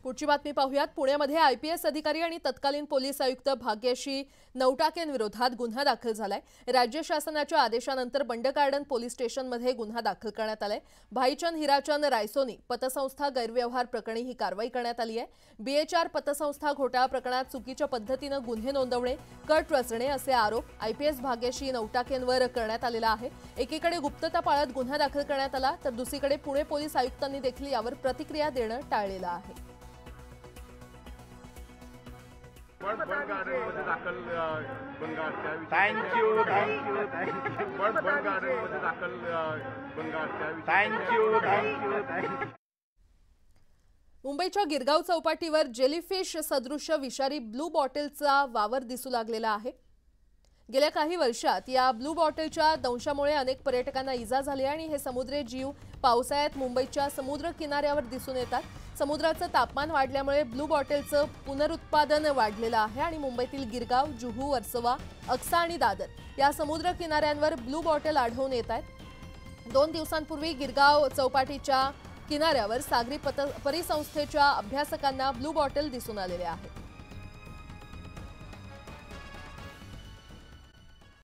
पुढची बातमी पाहूयात। पुण्यामध्ये आयपीएस अधिकारी आणि तत्कालीन पोलीस आयुक्त भाग्यश्री नवटाकेंविरोधात गुन्हा दाखल झालाय। राज्य शासनाच्या आदेशानंतर बंड गार्डन पोलीस स्टेशनमध्ये गुन्हा दाखल करण्यात आलाय। भाईचंद हिराचंद रायसोनी पतसंस्था गैरव्यवहार प्रकरणी ही कारवाई करण्यात आली आहे। बीएचआर पतसंस्था घोटाळा प्रकरणात चुकीच्या पद्धतीने गुन्हे नोंदवणे, कट रचणे असे आरोप आयपीएस भाग्यश्री नवटाकेंवर करण्यात आलेला आहे। एकीकडे गुप्तता पाळत गुन्हा दाखल करण्यात आला, तर दुसरीकडे पुणे पोलीस आयुक्तांनी देखील यावर प्रतिक्रिया देणं टाळलेलं आहे। मुंबईच्या गिरगाव चौपाटीवर जेलीफिश सदृश विषारी ब्लू बॉटलचा वावर दिसू लागलेला आहे। गेल्या काही वर्षात या ब्लू बॉटलच्या दंशामुळे अनेक पर्यटकांना इजा झाली आणि हे समुद्री जीव पावसाळ्यात मुंबईच्या समुद्र किनाऱ्यावर दिसून येतात। समुद्राचं तापमान वाढल्यामुळे ब्लू बॉटलचं पुनरुत्पादन वाढलेलं आहे आणि मुंबईतील गिरगाव, जुहू, वर्सोवा, अक्सा आणि दादर या समुद्र किनाऱ्यांवर ब्लू बॉटल आढळून येत आहेत। 2 दिवसांपूर्वी गिरगाव चौपाटीच्या किनाऱ्यावर सागरी परिसंस्थेच्या अभ्यासकांना ब्लू बॉटल दिसून आलेले आहे।